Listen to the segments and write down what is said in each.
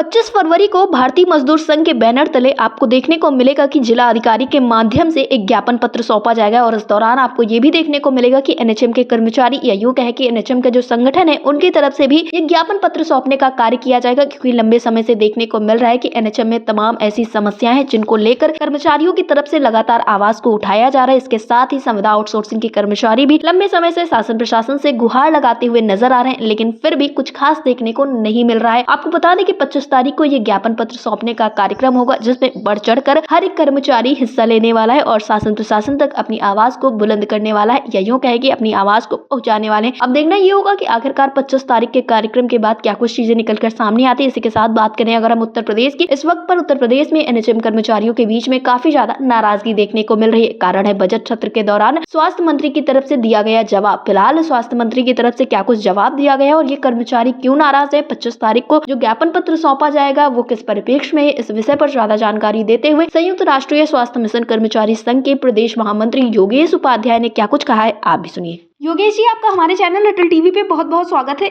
25 फरवरी को भारतीय मजदूर संघ के बैनर तले आपको देखने को मिलेगा कि जिला अधिकारी के माध्यम से एक ज्ञापन पत्र सौंपा जाएगा और इस दौरान आपको ये भी देखने को मिलेगा कि एनएचएम के कर्मचारी या यूं कहे कि एनएचएम का जो संगठन है उनकी तरफ से भी एक ज्ञापन पत्र सौंपने का कार्य किया जाएगा, क्योंकि लंबे समय से देखने को मिल रहा है कि एनएचएम में तमाम ऐसी समस्याएं हैं जिनको लेकर कर्मचारियों की तरफ से लगातार आवाज को उठाया जा रहा है। इसके साथ ही संविदा आउटसोर्सिंग के कर्मचारी भी लंबे समय से शासन प्रशासन से गुहार लगाते हुए नजर आ रहे हैं, लेकिन फिर भी कुछ खास देखने को नहीं मिल रहा है। आपको बता दें कि 25 तारीख को ये ज्ञापन पत्र सौंपने का कार्यक्रम होगा, जिसमें बढ़ चढ़कर हर एक कर्मचारी हिस्सा लेने वाला है और शासन प्रशासन तक अपनी आवाज को बुलंद करने वाला है, या यूं कहे कि अपनी आवाज को पहुंचाने वाले हैं। अब देखना ये होगा कि आखिरकार 25 तारीख के कार्यक्रम के बाद क्या कुछ चीजें निकलकर सामने आती है। इसी के साथ बात करें अगर हम उत्तर प्रदेश की, इस वक्त पर उत्तर प्रदेश में एनएचएम कर्मचारियों के बीच में काफी ज्यादा नाराजगी देखने को मिल रही है। कारण है बजट सत्र के दौरान स्वास्थ्य मंत्री की तरफ से दिया गया जवाब। फिलहाल स्वास्थ्य मंत्री की तरफ से क्या कुछ जवाब दिया गया और ये कर्मचारी क्यों नाराज है, 25 तारीख को जो ज्ञापन पत्र सौंपा जाएगा वो किस परिप्रेक्ष्य में, इस विषय पर ज्यादा जानकारी देते हुए संयुक्त राष्ट्रीय स्वास्थ्य मिशन कर्मचारी संघ के प्रदेश महामंत्री योगेश उपाध्याय ने क्या कुछ कहा है, आप भी सुनिए। योगेश जी, आपका हमारे चैनल अटल टीवी पे बहुत बहुत स्वागत है।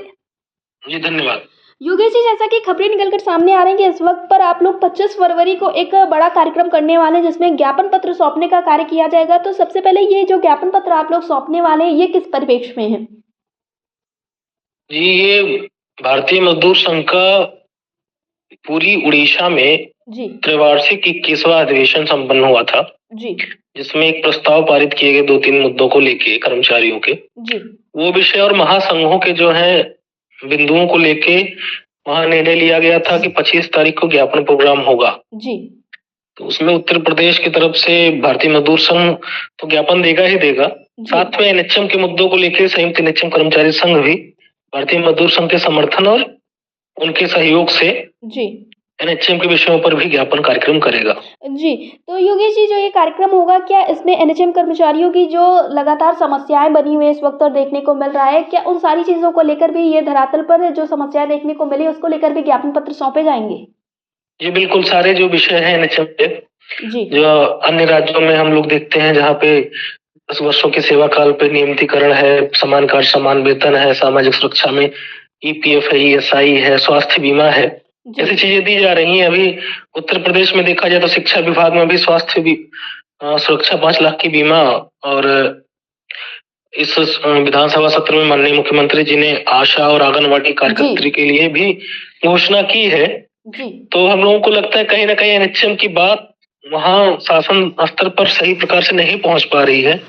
जी धन्यवाद। योगेश जी, जैसा कि खबरें निकलकर सामने आ रही हैं कि इस वक्त पर आप लोग 25 फरवरी को एक बड़ा कार्यक्रम करने वाले हैं जिसमें ज्ञापन पत्र सौंपने का कार्य किया जाएगा, तो सबसे पहले ये जो ज्ञापन पत्र आप लोग सौंपने वाले हैं ये किस परिप्रेक्ष्य में है? जी, ये भारतीय मजदूर संघ का पूरी उड़ीसा में जी त्रैवार्षिक 21वां अधिवेशन संपन्न हुआ था, जी जिसमें एक प्रस्ताव पारित किए गए 2-3 मुद्दों को लेके कर्मचारियों के जी वो विषय और महासंघों के जो है बिंदुओं को लेके वहां निर्णय लिया गया था कि 25 तारीख को ज्ञापन प्रोग्राम होगा। जी तो उसमें उत्तर प्रदेश की तरफ से भारतीय मजदूर संघ तो ज्ञापन देगा ही देगा, साथ में एनएचएम के मुद्दों को लेकर संयुक्त एनएचएम कर्मचारी संघ भी भारतीय मजदूर संघ के समर्थन और उनके सहयोग से जी एनएचएम के विषयों पर भी ज्ञापन कार्यक्रम करेगा। जी, तो योगेश जी, जो ये कार्यक्रम होगा क्या इसमें एनएचएम कर्मचारियों की जो लगातार समस्याएं बनी हुई है इस वक्त और देखने को मिल रहा है, क्या उन सारी चीजों को लेकर भी ये धरातल पर जो समस्याएं देखने को मिली उसको लेकर भी ज्ञापन पत्र सौंपे जाएंगे? जी बिल्कुल, सारे जो विषय हैं एनएचएम के, जी जो अन्य राज्यों में हम लोग देखते हैं जहाँ पे 10 वर्षों के सेवा काल पे नियमितीकरण है, समान कार्य समान वेतन है, सामाजिक सुरक्षा में ईपीएफ है, ईएसआई है, स्वास्थ्य बीमा है, ऐसी चीजें दी जा रही हैं। अभी उत्तर प्रदेश में देखा जाए तो शिक्षा विभाग में भी स्वास्थ्य भी सुरक्षा 5 लाख की बीमा, और इस विधानसभा सत्र में माननीय मुख्यमंत्री जी ने आशा और आंगनवाड़ी कार्यकर्त्री के लिए भी घोषणा की है। तो हम लोगों को लगता है कहीं ना कहीं एनएचएम की बात वहाँ शासन स्तर पर सही प्रकार से नहीं पहुंच पा रही है,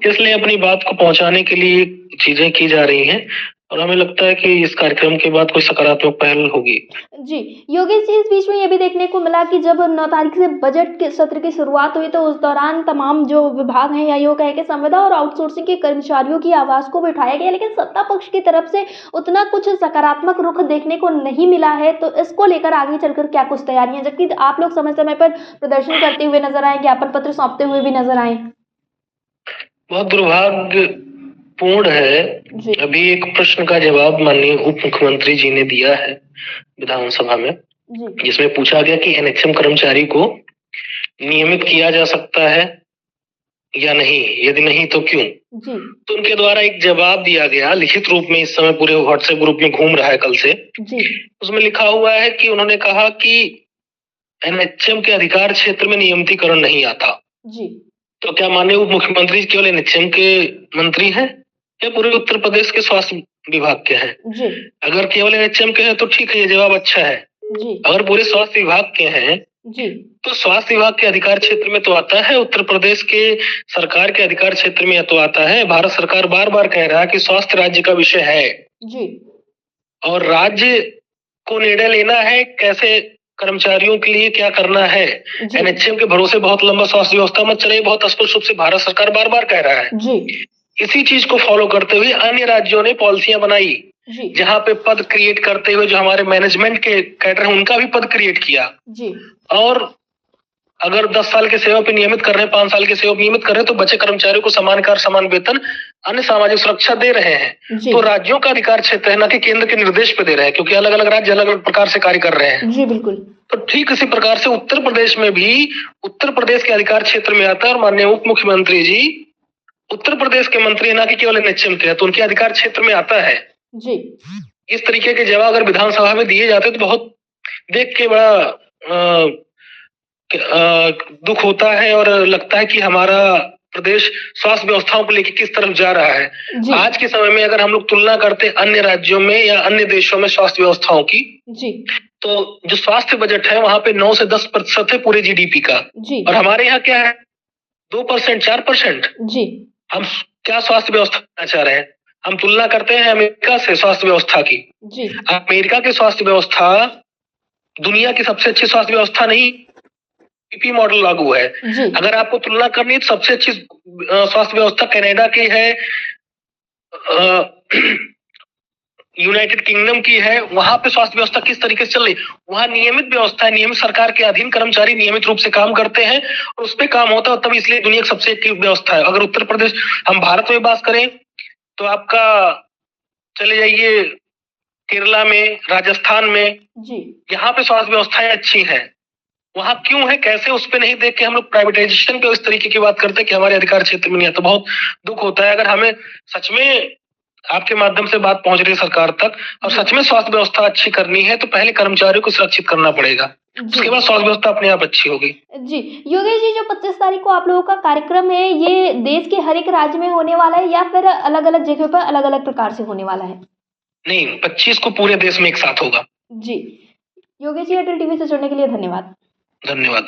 इसलिए अपनी बात को पहुंचाने के लिए चीजें की जा रही हैं और हमें लगता है कि इस कार्यक्रम के बाद कोई सकारात्मक पहल होगी। जी योगेश जी, इस बीच में ये भी देखने को मिला कि जब 9 तारीख से बजट के सत्र की शुरुआत हुई तो उस दौरान तमाम जो विभाग हैं या यूं कहे कि संविदा और आउटसोर्सिंग के कर्मचारियों की आवाज को भी उठाया गया, लेकिन सत्ता पक्ष की तरफ से उतना कुछ सकारात्मक रुख देखने को नहीं मिला है। तो इसको लेकर आगे चलकर क्या कुछ तैयारियां, जबकि आप लोग समय समय पर प्रदर्शन करते हुए नजर आए, ज्ञापन पत्र सौंपते हुए भी नजर आए? बहुत दुर्भाग्यपूर्ण है। अभी एक प्रश्न का जवाब माननीय उप मुख्यमंत्री जी ने दिया है विधानसभा में, जिसमें पूछा गया कि एनएचएम कर्मचारी को नियमित किया जा सकता है या नहीं, यदि नहीं तो क्यों। तो उनके द्वारा एक जवाब दिया गया लिखित रूप में, इस समय पूरे व्हाट्सएप ग्रुप में घूम रहा है कल से। उसमें लिखा हुआ है कि उन्होंने कहा कि एनएचएम के अधिकार क्षेत्र में नियमितीकरण नहीं आता। तो क्या माननीय उप मुख्यमंत्री केवल एनएचएम के मंत्री हैं या पूरे उत्तर प्रदेश के स्वास्थ्य विभाग के हैं? अगर केवल एनएचएम के हैं तो ठीक है, ये जवाब अच्छा है। अगर पूरे स्वास्थ्य विभाग के हैं तो स्वास्थ्य विभाग के अधिकार क्षेत्र में तो आता है, उत्तर प्रदेश के सरकार के अधिकार क्षेत्र में तो आता है। भारत सरकार बार बार कह रहा है कि स्वास्थ्य राज्य का विषय है और राज्य को निर्णय लेना है कैसे कर्मचारियों के लिए क्या करना है। एनएचएम के भरोसे बहुत लंबा स्वास्थ्य व्यवस्था मत चले, बहुत स्पष्ट रूप से भारत सरकार बार बार कह रहा है। इसी चीज को फॉलो करते हुए अन्य राज्यों ने पॉलिसियां बनाई, जहाँ पे पद क्रिएट करते हुए जो हमारे मैनेजमेंट के कैडर हैं उनका भी पद क्रिएट किया। और अगर 10 साल के सेवा पे नियमित कर रहे हैं, 5 साल के सेवा पे नियमित कर रहे हैं, तो बचे कर्मचारियों को समान कार्य समान वेतन, अन्य सामाजिक सुरक्षा दे रहे हैं। तो राज्यों का अधिकार क्षेत्र है, ना कि केंद्र के निर्देश पे दे रहे हैं, क्योंकि अलग अलग राज्य अलग अलग प्रकार से कार्य कर रहे हैं। जी बिल्कुल। तो ठीक इसी प्रकार से उत्तर प्रदेश में भी उत्तर प्रदेश के अधिकार क्षेत्र में आता है और माननीय उप मुख्यमंत्री जी उत्तर प्रदेश के मंत्री ना कि केवल एनएचएम के, तो उनके अधिकार क्षेत्र में आता है। इस तरीके के जवाब अगर विधानसभा में दिए जाते तो बहुत देख के बड़ा दुख होता है और लगता है कि हमारा प्रदेश स्वास्थ्य व्यवस्थाओं को लेकर किस तरफ जा रहा है। आज के समय में अगर हम लोग तुलना करते हैं अन्य राज्यों में या अन्य देशों में स्वास्थ्य व्यवस्थाओं की, तो जो स्वास्थ्य बजट है वहां पे 9 से 10% है पूरे जीडीपी का, और हमारे यहाँ क्या है 2%, 4%। हम क्या स्वास्थ्य व्यवस्था चाह रहे हैं? हम तुलना करते हैं अमेरिका से स्वास्थ्य व्यवस्था की। अमेरिका की स्वास्थ्य व्यवस्था दुनिया की सबसे अच्छी स्वास्थ्य व्यवस्था नहीं, पीपी मॉडल लागू है। अगर आपको तुलना करनी है तो सबसे अच्छी स्वास्थ्य व्यवस्था कनाडा की है, यूनाइटेड किंगडम की है। वहां पे स्वास्थ्य व्यवस्था किस तरीके से चल रही है? वहां नियमित व्यवस्था है, नियमित सरकार के अधीन कर्मचारी नियमित रूप से काम करते हैं और उस पर काम होता है, तब इसलिए दुनिया की सबसे अच्छी व्यवस्था है। अगर उत्तर प्रदेश, हम भारत में बात करें तो आपका चले जाइए केरला में, राजस्थान में, यहाँ पे स्वास्थ्य व्यवस्थाएं अच्छी हैं। वहां क्यों है, कैसे, उस पर नहीं देख के हम लोग प्राइवेटाइजेशन के इस तरीके की बात करते हैं कि हमारे अधिकार क्षेत्र में नहीं है, तो बहुत दुख होता है। अगर हमें सच में आपके माध्यम से बात पहुंच रही है सरकार तक और सच में स्वास्थ्य व्यवस्था अच्छी करनी है तो पहले कर्मचारियों को सुरक्षित करना पड़ेगा, उसके बाद स्वास्थ्य व्यवस्था अपने आप अच्छी होगी। जी योगेश जी, जो 25 तारीख को आप लोगों का कार्यक्रम है, ये देश के हर एक राज्य में होने वाला है या फिर अलग अलग जगह पर अलग अलग प्रकार से होने वाला है? नहीं, 25 को पूरे देश में एक साथ होगा। जी योगेश जी, एयरटेल टीवी से जुड़ने के लिए धन्यवाद। धन्यवाद।